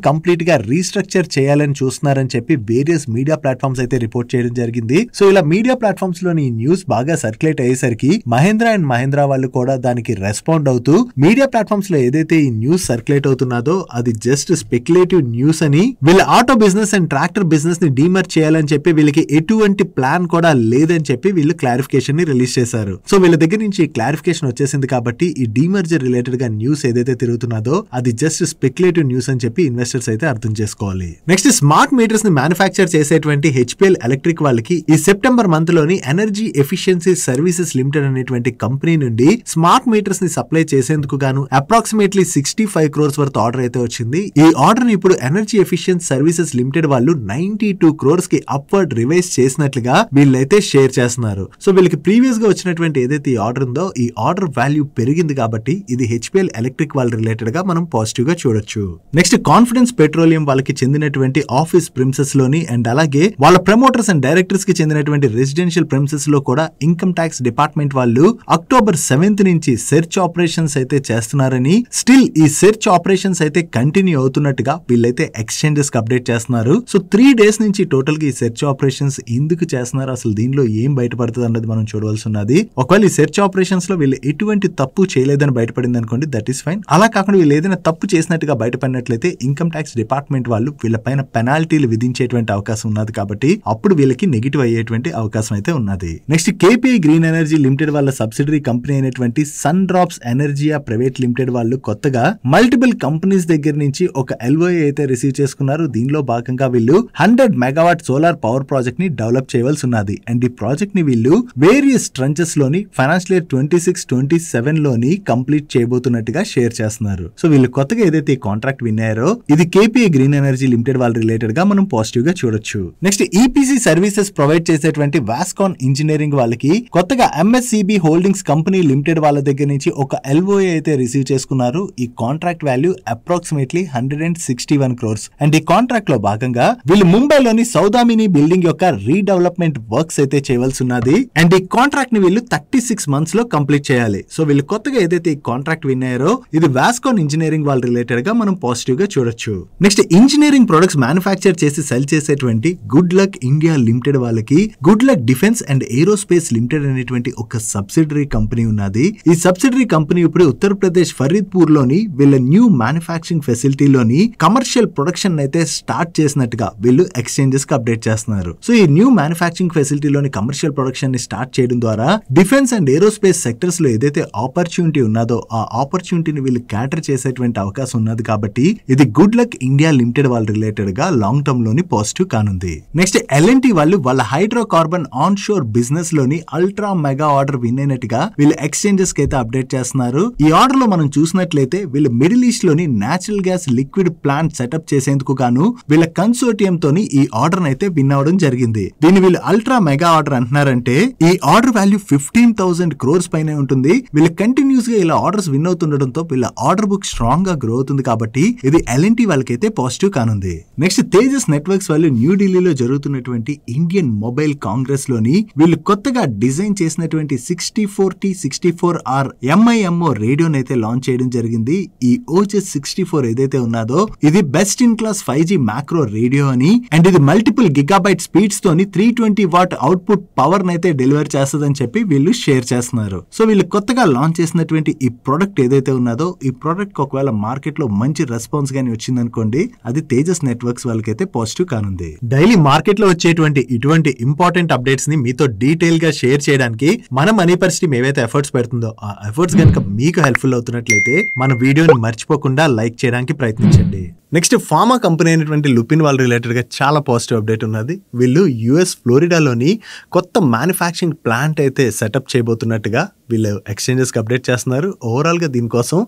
కంప్లీట్ గా రీస్ట్రక్చర్ చేయాలని చూస్తున్నారని చెప్పి వేరియస్ మీడియా ప్లాట్ఫామ్స్ అయితే రిపోర్ట్ చేయడం జరిగింది. సో ఇలా మీడియా ప్లాట్ఫామ్స్ లోని న్యూస్ బాగా సర్క్యులేట్ అయ్యేసరికి మహేంద్ర అండ్ మహేంద్ర వాళ్ళు కూడా దానికి రెస్పాండ్ అవుతూ మీడియా ప్లాట్ఫామ్స్ లో ఏదైతే ఈ న్యూస్ సర్క్యులేట్ అవుతున్నదో అది జస్ట్ స్పెక్యులేటివ్ న్యూస్ అని, వీళ్ళ auto business and tractor business ని డీమర్జ్ చేయాలని చెప్పి వీళ్ళకి ఎటువంటి ప్లాన్ కూడా లేదని చెప్పి వీళ్ళు క్లారిఫికేషన్ ని రిలీజ్ చేశారు. సో వీళ్ళ దగ్గర నుంచి క్లారిఫికేషన్ వచ్చేసింది కాబట్టి ఈ డీమర్జర్ రిలేటెడ్ గా న్యూస్ ఏదైతే తిరుగుతున్నదో అది జస్ట్ స్పెక్యులేటివ్ న్యూస్ అని చెప్పి ఇన్వెస్టర్స్ అయితే అర్థం చేసుకోవాలి. నెక్స్ట్ స్మార్ట్ మీటర్స్ ని మ్యానుఫ్యాక్చర్ చేసేటువంటి హెచ్పిఎల్ ఎలక్ట్రిక్ వాళ్ళకి ఈ సెప్టెంబర్ మంత్ లోని ఎనర్జీ ఎఫిషియన్సీ సర్వీసెస్ లిమిటెడ్ అనేటువంటి కంపెనీ నుండి స్మార్ట్ మీటర్స్ ని సప్లై చేసేందుకు గాను అప్రాక్సిమేట్లీ 65 crores వర్త్ ఆర్డర్ అయితే వచ్చింది. ఈ ఆర్డర్ ని ఇప్పుడు ఎనర్జీ ఎఫిషియన్సీ సర్వీసెస్ లిమిటెడ్ వాళ్ళు 92 crores కి అప్వర్డ్ రివైజ్ చేసినట్లుగా వీళ్ళైతే షేర్ చేస్తున్నారు. సో వీళ్ళకి ప్రీవియస్ గా వచ్చినటువంటి ఏదైతే ఈ ఆర్డర్ ఉందో ఈ ఆర్డర్ వాల్యూ పెరిగింది కాబట్టి ఇది హెచ్పిఎల్ ఎలక్ట్రిక్ వాళ్ళ రిలేటెడ్ గా మనం పాజిటివ్ గా చూడొచ్చు. నెక్స్ట్ కాన్ఫిడెన్స్ పెట్రోలియం వాళ్ళకి చెందినటువంటి ఆఫీస్ ప్రిమిసెస్ లోని అండ్ అలాగే వాళ్ళ ప్రమోటర్స్ అండ్ డైరెక్టర్స్ కి చెందినటువంటి రెసిడెన్షియల్ ప్రిమిసెస్ లో కూడా ఇన్కమ్ ట్యాక్స్ డిపార్ట్మెంట్ వాళ్ళు అక్టోబర్ 7th నుంచి సెర్చ్ ఆపరేషన్స్ అయితే చేస్తున్నారని, స్టిల్ ఈ సెర్చ్ ఆపరేషన్స్ అయితే కంటిన్యూ అవుతున్నట్టుగా వీళ్ళైతే ఎక్స్చేంజెస్ కి అప్డేట్ చేస్తున్నారు. సో 3 days నుంచి టోటల్ గా ఈ సెర్చ్ ఆపరేషన్స్ ఎందుకు చేస్తున్నారు, అసలు దీనిలో ఏం బయటపడుతుంది అన్నది మనం చూడవలసి ఉన్నది. ఒకవేళ ఈ సెర్చ్ ఆపరేషన్స్ లో వీళ్ళు ఎటువంటి తప్పు చేయలేదని బయటపడింది అనుకోండి, దట్ ఈస్ ఫైన్. అలా కాకుండా వీళ్ళు ఏదైనా తప్పు చేసినట్టుగా బయటపడినట్లయితే ఇన్కమ్ ట్యాక్స్ డిపార్ట్మెంట్ వాళ్ళు వీళ్ళపైన పెనాల్టీలు విధించేటువంటి అవకాశం ఉన్నది కాబట్టి అప్పుడు వీళ్ళకి నెగిటివ్ అయ్యేటువంటి అవకాశం అయితే ఉన్నది. Next KPI green energy limited వాళ్ళ సబ్సిడరీ కంపెనీ అయినటువంటి సన్ డ్రాప్స్ ఎనర్జియా ప్రైవేట్ లిమిటెడ్ వాళ్ళు కొత్తగా మల్టిపుల్ కంపెనీస్ దగ్గర నుంచి ఒక ఎల్ఓఏ అయితే రిసీవ్ చేసుకున్నారు. దీనిలో భాగంగా వీళ్ళు 100 మెగావాట్ సోలార్ పవర్ ప్రాజెక్ట్ ని డెవలప్ చేయవలసి ఉన్నది. అండ్ ఈ ప్రాజెక్ట్ ని వీళ్ళు వేరియస్ ట్రంచెస్ లోని ఫైనాన్షియల్ ఇయర్ 26-27 లోని కంప్లీట్ చేయబోతున్నట్టుగా షేర్ చేస్తున్నారు. సో వీళ్ళు కొత్తగా ఏదైతే ఈ కాంట్రాక్ట్ విన్నారో ఇది కేపీఐ గ్రీన్ ఎనర్జీ లిమిటెడ్ వాళ్ళ రిలేటెడ్ గా మనం పాజిటివ్ గా చూడొచ్చు. నెక్స్ట్ ఈపీసీ సర్వీసెస్ ప్రొవైడ్ చేసేటువంటి వాస్కాన్ ఇంజనీరింగ్ వాళ్ళకి కొత్తగా ఎంఎస్సిబి హోల్డింగ్స్ కంపెనీ లిమిటెడ్ వాళ్ళ దగ్గర నుంచి ఒక ఎల్ఓఏ అయితే రిసీవ్ చేసుకున్నారు. ఈ contract value approximately 161 crores. And ఈ కాంట్రాక్ట్ లో భాగంగా వీళ్ళు ముంబైలోని సౌదామిని బిల్డింగ్ యొక్క రీడెవలప్మెంట్ వర్క్స్ అయితే చేయవలసి ఉన్నది. అండ్ ఈ కాంట్రాక్ట్ ని వీళ్ళు 36 months లో కంప్లీట్ చేయాలి. సో వీళ్ళు కొత్తగా ఏదైతే ఈ కాంట్రాక్ట్ విన్నారో ఇది వాస్కాన్ ఇంజనీరింగ్ వాళ్ళ రిలేటెడ్ గా మనం పాజిటివ్ గా చూడొచ్చు. నెక్స్ట్ ఇంజనీరింగ్ ప్రొడక్ట్స్ మ్యానుఫ్యాక్చర్ చేసి సెల్ చేసేటువంటి గుడ్ లక్ ఇండియా లిమిటెడ్ వాళ్ళకి good luck defence and aerospace limited అనేటువంటి ఒక సబ్సిడరీ కంపెనీ ఉన్నది. ఈ సబ్సిడరీ కంపెనీ ఇప్పుడు ఉత్తరప్రదేశ్ ఫరీద్పూర్ లోని వీళ్ళ న్యూ మ్యానుఫ్యాక్చరింగ్ ఫెసిలిటీలోని కమర్షియల్ ప్రొడక్షన్ అయితే స్టార్ట్ చేసినట్టుగా వీళ్ళు ఎక్స్చేంజెస్ కి అప్డేట్ చేస్తున్నారు. సో ఈ న్యూ మ్యానుఫ్యాక్చరింగ్ ఫెసిలిటీలోని కమర్షియల్ ప్రొడక్షన్ ని స్టార్ట్ చేయడం ద్వారా డిఫెన్స్ అండ్ ఏరోస్పేస్ సెక్టర్స్ లో ఏదైతే ఆపర్చునిటీ ఉన్నదో ఆ ఆపర్చునిటీని వీళ్ళు క్యాటర్ చేసేటువంటి అవకాశం ఉన్నది కాబట్టి ఇది గుడ్ లక్ ఇండియా లిమిటెడ్ వాళ్ళ రిలేటెడ్ గా లాంగ్ టర్మ్ లోని పాజిటివ్ కానుంది. నెక్స్ట్ ఎల్ఎన్టీ వాళ్ళు వాళ్ళ హైడ్రోకార్బన్ ఆన్ షోర్ బిజినెస్ లోని అల్ట్రా మెగా ఆర్డర్ విన్ అయినట్టుగా వీళ్ళు ఎక్స్చేంజెస్ కి అయితే అప్డేట్ చేస్తున్నారు. ఈ ఆర్డర్ లో మనం చూసినట్లయితే వీళ్ళు మిడిల్ ఈస్ట్ లోని natural gas liquid plant setup చేసేందుకు గాను వీళ్ళ కన్సోర్టియం తోని ఈ ఆర్డర్ అయితే విన్ అవడం జరిగింది. దీన్ని వీళ్ళు అల్ట్రా మెగా ఆర్డర్ అంటున్నారంటే ఈ ఆర్డర్ వాల్యూ 15,000 crores పైనే ఉంటుంది. వీళ్ళు కంటిన్యూస్ గా ఇలా ఆర్డర్స్ విన్ అవుతుండటంతో వీళ్ళ ఆర్డర్ బుక్ స్ట్రాంగ్ గా గ్రో అవుతుంది కాబట్టి ఇది ఎల్ఎన్టీ వాళ్ళకైతే పాజిటివ్ కానుంది. నెక్స్ట్ తేజస్ నెట్వర్క్స్ వాళ్ళు న్యూఢిల్లీలో జరుగుతున్నటువంటి ఇండియన్ మొబైల్ కాంగ్రెస్ లోని వీళ్ళు కొత్తగా డిజైన్ చేసినటువంటి 64T64R MIMO రేడియోని అయితే లాంచ్ చేయడం జరిగింది. ఈ OCS 64 ఏదైతే ఉన్నదో ఇది best in class 5G macro radio అని అండ్ ఇది మల్టిపుల్ గిగాబైట్ స్పీడ్స్ తోని 320 వాట్ అవుట్పుట్ పవర్ నైతే డెలివర్ చేస్తుందని చెప్పి వీళ్ళు షేర్ చేస్తున్నారు. సో వీళ్ళు కొత్తగా లాంచ్ చేసినటువంటి ఈ ప్రొడక్ట్ ఏదైతే ఉన్నదో ఈ ప్రొడక్ట్ ఒకవేళ మార్కెట్ లో మంచి రెస్పాన్స్ గానీ వచ్చిందనుకోండి అది తేజస్ నెట్వర్క్స్ వాళ్ళకైతే పాజిటివ్ కానుంది. డైలీ మార్కెట్ లో వచ్చేటువంటి ఇటువంటి ఇంపార్టెంట్ అప్డేట్స్ ని మీతో డీటెయిల్ గా షేర్ చేయడానికి మన మనీ పర్స్ టీమ్ ఏవైతే ఎఫర్ట్స్ పెడుతుందో ఆ ఎఫర్ట్స్ కనుక మీకు హెల్ప్ఫుల్ అవుతున్నట్లయితే మన వీడియోని మర్చిపోకుండా లైక్ చేయడానికి ప్రయత్నించండి. నెక్స్ట్ ఫార్మా కంపెనీ అయినటువంటి లుపిన్ వాళ్ళ రిలేటెడ్గా చాలా పాజిటివ్ అప్డేట్ ఉన్నది. వీళ్ళు యుఎస్ ఫ్లోరిడాలోని కొత్త మ్యానుఫ్యాక్చరింగ్ ప్లాంట్ అయితే సెటప్ చేయబోతున్నట్టుగా వీళ్ళు ఎక్స్చేంజెస్కి అప్డేట్ చేస్తున్నారు. ఓవరాల్గా దీనికోసం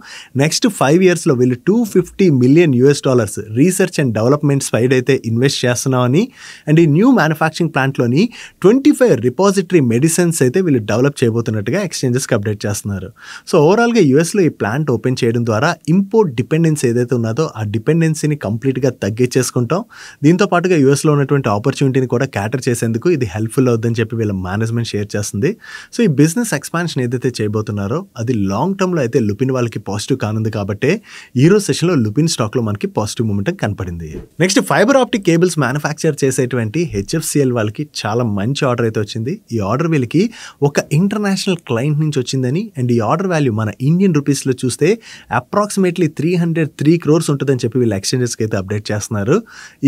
నెక్స్ట్ 5 yearsలో వీళ్ళు $250 million research and development side అయితే ఇన్వెస్ట్ చేస్తున్నామని, అండ్ ఈ న్యూ మ్యానుఫ్యాక్చరింగ్ ప్లాంట్లోని 25 రిపాజిటరీ మెడిసిన్స్ అయితే వీళ్ళు డెవలప్ చేయబోతున్నట్టుగా ఎక్స్చేంజెస్కి అప్డేట్ చేస్తున్నారు. సో ఓవరాల్గా యూఎస్లో ఈ ప్లాంట్ ఓపెన్ చేయడం ద్వారా ఇంపోర్ట్ డిపెండెన్సీ ఏదైతే ఉన్నదో ఆ డిపెండెన్సీని కంప్లీట్గా తగ్గించేసుకుంటాం. దీంతో పాటుగా యూఎస్లో ఉన్నటువంటి ఆపర్చునిటీని కూడా క్యాటర్ చేసేందుకు ఇది హెల్ప్ఫుల్ అవుతుందని చెప్పి వీళ్ళ మేనేజ్మెంట్ షేర్ చేస్తుంది. సో ఈ బిజినెస్ ఎక్స్పాన్షన్ ఏదైతే చేయబోతున్నారో అది లాంగ్ టర్మ్లో అయితే లుపిన్ వాళ్ళకి పాజిటివ్ కానుంది కాబట్టి ఈరోజు సెషన్లో లుపిన్ స్టాక్లో మనకి పాజిటివ్ మూమెంట్ కనపడింది. Next fibre optic cables manufacture చేసేటువంటి హెచ్ఎఫ్సిఎల్ వాళ్ళకి చాలా మంచి ఆర్డర్ అయితే వచ్చింది. ఈ ఆర్డర్ వీళ్ళకి ఒక ఇంటర్నేషనల్ క్లయింట్ నుంచి వచ్చిందని, అండ్ ఈ ఆర్డర్ వాల్యూ మన ఇండియన్ రూపీస్లో చూస్తే అప్రాక్సిమేట్లీ 303 crores ఉంటుందని చెప్పి వీళ్ళు ఎక్స్చేంజెస్కి అయితే అప్డేట్ చేస్తున్నారు.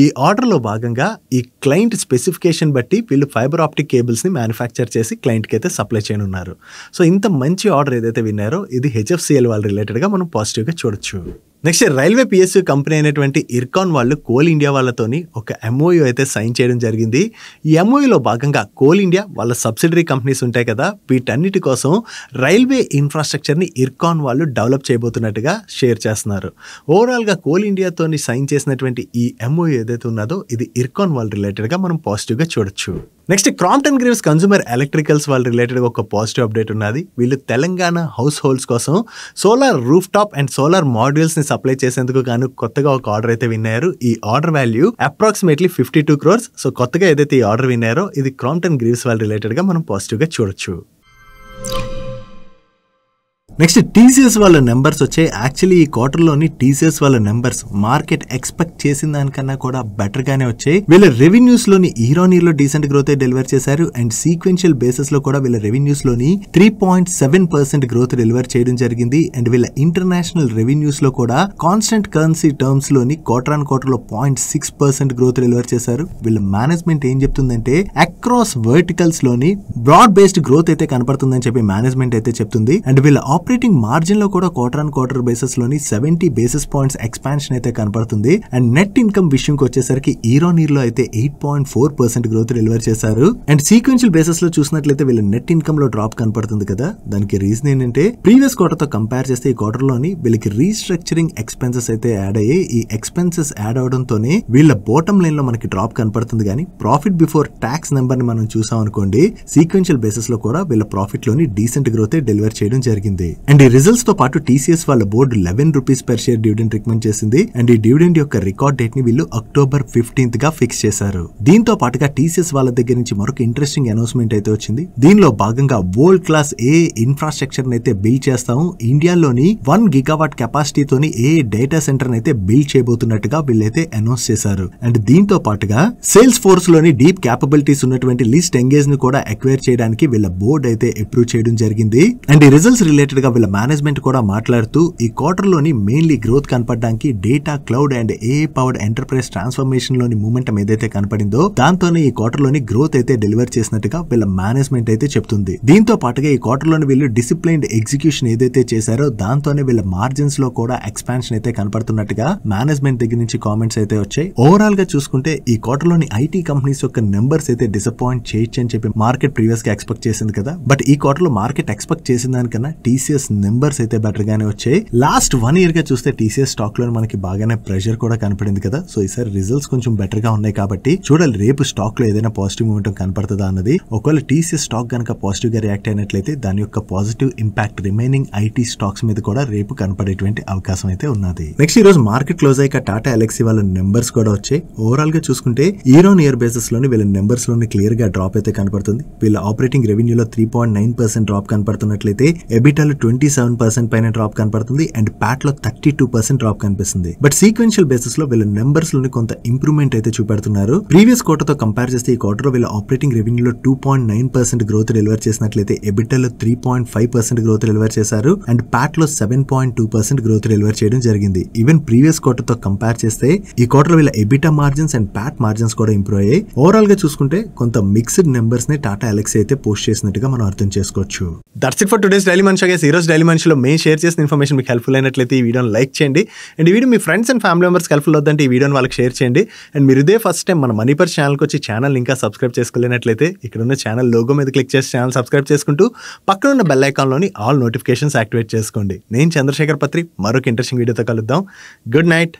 ఈ ఆర్డర్లో భాగంగా ఈ క్లయింట్ స్పెసిఫికేషన్ బట్టి వీళ్ళు ఫైబర్ ఆప్టిక్ కేబుల్స్ని మ్యానుఫ్యాక్చర్ చేసి క్లయింట్కి అయితే సప్లై చేయనున్నారు. సో ఇంత మంచి ఆర్డర్ ఏదైతే విన్నారో ఇది హెచ్ఎఫ్సిఎల్ వాళ్ళ రిలేటెడ్గా మనం పాజిటివ్గా చూడొచ్చు. నెక్స్ట్ రైల్వే పిఎస్యూ కంపెనీ అయినటువంటి ఇర్కాన్ వాళ్ళు కోల్ ఇండియా వాళ్ళతోని ఒక ఎంఓయూ అయితే సైన్ చేయడం జరిగింది. ఈ ఎంఓయూలో భాగంగా కోల్ ఇండియా వాళ్ళ సబ్సిడరీ కంపెనీస్ ఉంటాయి కదా, వీటన్నిటి కోసం రైల్వే ఇన్ఫ్రాస్ట్రక్చర్ని ఇర్కాన్ వాళ్ళు డెవలప్ చేయబోతున్నట్టుగా షేర్ చేస్తున్నారు. ఓవరాల్గా కోల్ ఇండియాతోని సైన్ చేసినటువంటి ఈ ఎంఓయూ ఏదైతే ఉన్నదో ఇది ఇర్కాన్ వాళ్ళ రిలేటెడ్గా మనం పాజిటివ్గా చూడొచ్చు. Next Crompton Greaves consumer electricals వాళ్ళ రిలేటెడ్గా ఒక పాజిటివ్ అప్డేట్ ఉన్నది. వీళ్ళు తెలంగాణ హౌస్ హోల్డ్స్ కోసం solar rooftop and solar మాడ్యూల్స్ని సప్లై చేసేందుకు గాను కొత్తగా ఒక ఆర్డర్ అయితే విన్నారు. ఈ order value approximately 52 crores. So కొత్తగా ఏదైతే ఈ ఆర్డర్ విన్నారో ఇది క్రాంప్టన్ గ్రీవ్స్ వాళ్ళ రిలేటెడ్గా మనం పాజిటివ్గా చూడొచ్చు. నెక్స్ట్ టీసీఎస్ వాళ్ళ నెంబర్స్ వచ్చాయి. యాక్చువల్లీ ఈ క్వార్టర్లోని టీసీఎస్ వాళ్ళ నెంబర్స్ మార్కెట్ ఎక్స్పెక్ట్ చేసిన దానికన్నా కూడా బెటర్ గానే వచ్చాయి. వీళ్ళ రెవెన్యూస్ లోని ఇయర్ ఆన్ ఇయర్ లో డీసెంట్ గ్రోత్ డెలివర్ చేశారు, అండ్ సీక్వెన్షియల్ బేసిస్ లో కూడా వీళ్ళ రెవెన్యూస్ లోని 3.7% గ్రోత్ డెలివర్ చేయడం జరిగింది. అండ్ వీళ్ళ ఇంటర్నేషనల్ రెవెన్యూస్ లో కూడా కాన్స్టెంట్ కరెన్సీ టర్మ్స్ లోని క్వార్టర్ ఆన్ క్వార్టర్ లో 0.6% గ్రోత్ డెలివర్ చేశారు. వీళ్ళ మేనేజ్మెంట్ ఏం చెప్తుందంటే అక్రాస్ వర్టికల్స్ లోని బ్రాడ్ బేస్డ్ గ్రోత్ అయితే కనపడుతుందని చెప్పి మేనేజ్మెంట్ అయితే చెప్తుంది. అండ్ వీళ్ళ ఆపరేటింగ్ మార్జిన్ లో కూడా క్వార్టర్ ఆన్ క్వార్టర్ బేసిస్ లోని 70 basis points ఎక్స్పాన్షన్ అయితే కనపడుతుంది. అండ్ నెట్ ఇన్కమ్ విషయంకి వచ్చేసరికి ఇయర్ ఆన్ ఇయర్ లో అయితే 8.4% గ్రోత్ డెలివర్ చేశారు. అండ్ సీక్వెన్షియల్ బేసిస్ లో చూసినట్లయితే వీళ్ళ నెట్ ఇన్కమ్ లో డ్రాప్ కనపడుతుంది కదా, దానికి రీజన్ ఏంటంటే ప్రీవియస్ క్వార్టర్ తో కంపేర్ చేస్తే ఈ క్వార్టర్ లోని వీళ్ళకి రీస్ట్రక్చరింగ్ ఎక్స్పెన్సెస్ అయితే యాడ్ అయ్యాయి. ఈ ఎక్స్పెన్సెస్ యాడ్ అవడంతోనే వీళ్ళ బాటమ్ లైన్ లో మనకి డ్రాప్ కనపడుతుంది. కానీ ప్రాఫిట్ బిఫోర్ ట్యాక్స్ నెంబర్ ని మనం చూసాం అనుకోండి, సీక్వెన్షియల్ బేసిస్ లో కూడా వీళ్ళ ప్రాఫిట్ లోని డీసెంట్ గ్రోత్ డెలివర్ చేయడం జరిగింది. అండ్ ఈ రిజల్ట్స్ తో పాటు టీసీఎస్ వాళ్ళ board ₹11 per share dividend recommend చేసింది. అండ్ ఈ డివిడెండ్ యొక్క రికార్డ్ డేట్ ని వీళ్ళు October 15th గా ఫిక్స్ చేశారు. దీంతో పాటుగా టీసీఎస్ వాళ్ళ దగ్గర నుంచి మరొక ఇంట్రెస్టింగ్ అనౌన్స్మెంట్ అయితే వచ్చింది. దీనిలో భాగంగా వరల్డ్ క్లాస్ ఏ ఇన్ఫ్రాస్ట్రక్చర్ అయితే బిల్డ్ చేస్తాము, ఇండియాలోని 1 gigawatt కెపాసిటీతోని ఏ డేటా సెంటర్ అయితే బిల్డ్ చేయబోతున్నట్టుగా వీళ్ళైతే అనౌన్స్ చేశారు. అండ్ దీంతో పాటుగా సేల్స్ ఫోర్స్ లోని డీప్ క్యాపబిలిటీస్ ఉన్నటువంటి లిస్ట్ ఎంగేజ్ ని కూడా అక్వైర్ చేయడానికి వీళ్ళ బోర్డు అయితే అప్రూవ్ చేయడం జరిగింది. అండ్ ఈ రిజల్ట్స్ రిలేటెడ్ గా వీళ్ళ మేనేజ్మెంట్ కూడా మాట్లాడుతూ ఈ క్వార్టర్ లోని మెయిన్లీ గ్రోత్ కనపడడానికి data cloud and AI powered enterprise transformation లోని మూమెంటం ఏదైతే కనపడిందో దాంతోనే ఈ క్వార్టర్ లోని గ్రోత్ అయితే డెలివర్ చేసినట్టుగా వీళ్ళ మేనేజ్మెంట్ అయితే చెప్తుంది. దీంతో పాటుగా ఈ క్వార్టర్ లోని వీళ్ళు డిసిప్లైన్డ్ ఎగ్జిక్యూషన్ ఏదైతే చేశారో దాంతోనే వీళ్ళ మార్జిన్స్ లో కూడా ఎక్స్పాన్షన్ అయితే కనపడుతున్నట్టుగా మేనేజ్మెంట్ దగ్గర నుంచి కామెంట్స్ అయితే వచ్చాయి. ఓవరాల్ గా చూసుకుంటే ఈ క్వార్టర్ లోని ఐటీ కంపెనీస్ యొక్క నెంబర్స్ అయితే డిసప్పాయింట్ చేయొచ్చు అని చెప్పి మార్కెట్ ప్రీవియస్ గా ఎక్స్పెక్ట్ చేసింది కదా, బట్ ఈ క్వార్టర్ లో మార్కెట్ ఎక్స్పెక్ట్ చేసిన దానికన్నా టీసీఎస్ నెంబర్స్ అయితే బెటర్ గానే వచ్చాయి. లాస్ట్ 1 year గా చూస్తే టీసీఎస్ స్టాక్ లో మనకి బాగానే ప్రెషర్ కూడా కనపడింది కదా. సో ఈసారి రిజల్ట్స్ కొంచెం బెటర్ గా ఉన్నాయి కాబట్టి చూడాలి రేపు స్టాక్ లో ఏదైనా పాజిటివ్ మూమెంట్ కనపడుతుందా అన్నది. ఒకవేళ టీసీఎస్ స్టాక్ గనక పాజిటివ్ గా రియాక్ట్ అయినట్లయితే దాని యొక్క positive impact remaining IT stocks మీద కూడా రేపు కనపడేటువంటి అవకాశం అయితే ఉన్నది. నెక్స్ట్ ఈ రోజు మార్కెట్ క్లోజ్ అయ్యాక టాటా ఎలక్సీ వాళ్ళ నెంబర్స్ కూడా వచ్చాయి. ఓవరాల్ గా చూసుకుంటే ఇయర్ ఆన్ ఇయర్ బేసిస్ లోని వీళ్ళ నెంబర్స్ లోని క్లియర్ గా డ్రాప్ అయితే కనపడుతుంది. వీళ్ళ ఆపరేటింగ్ రెవెన్యూలో 3.9% డ్రాప్ కనపడుతున్నట్లయితే ఎబిటాలో 27% పైన డ్రాప్ కనపడుతుంది. అండ్ ప్యాట్ లో 32% డ్రాప్ కనిపిస్తుంది. బట్ సీక్వెన్షియల్ బేసిస్ లో వీళ్ళ నెంబర్స్ లోని కొంత ఇంప్రూవ్మెంట్ అయితే చూపెడుతున్నారు. ప్రీవియస్ క్వార్టర్ తో కంపేర్ చేస్తే ఈ క్వార్టర్ వీళ్ళ ఆపరేటింగ్ రెవెన్యూలో 2.9% గ్రోత్ డెలివర్ చేసినట్లయితే ఎబిటాలో 3.5% గ్రోత్ డెలివర్ చేశారు. అండ్ ప్యాట్ లో 7.2% గ్రోత్ డెలివర్ చేయడం జరిగింది. ఈవెన్ ప్రీవియస్ క్వార్టర్ తో కంపేర్ చేస్తే ఈ క్వార్టర్ వీళ్ళ EBITDA margins and Pat margins కూడా ఇంప్రూవ్ అయ్యాయి. ఓవరాల్ గా చూసుకుంటే కొంత మిక్స్డ్ నెంబర్స్ ని టాటా ఎలక్సీ అయితే పోస్ట్ చేసినట్టుగా మనం అర్థం చేసుకోవచ్చు. That's it for today's daily Mann show guys. ఈరోజు డైలీ మనిషిలో మేము షేర్ చేసిన ఇన్ఫర్మేషన్ మీకు హెల్ప్ఫుల్ అయినట్లయితే ఈ వీడియోని లైక్ చేయండి. అండ్ ఈ video me friends and family మెంబర్స్కి హెల్ప్ఫుల్ అవుతుందంటే ఈ వీడియోని వాళ్ళకి షేర్ చేయండి. అండ్ మీరు ఇదే ఫస్ట్ టైం మన మనీ పర్స్ ఛానల్కి వచ్చి ఛానల్ ఇంకా సబ్స్క్రైబ్ చేసుకోలేనట్లయితే ఇక్కడ ఉన్న ఛానల్ లోగో మీద క్లిక్ చేసి ఛానల్ సబ్స్క్రైబ్ చేసుకుంటూ పక్కన ఉన్న బెల్ ఐకాన్లోని ఆల్ నోటిఫికేషన్స్ యాక్టివేట్ చేసుకోండి. నేను చంద్రశేఖర్ పత్రి మరొక ఇంట్రెస్టింగ్ వీడియోతో కలుద్దాం. Good night.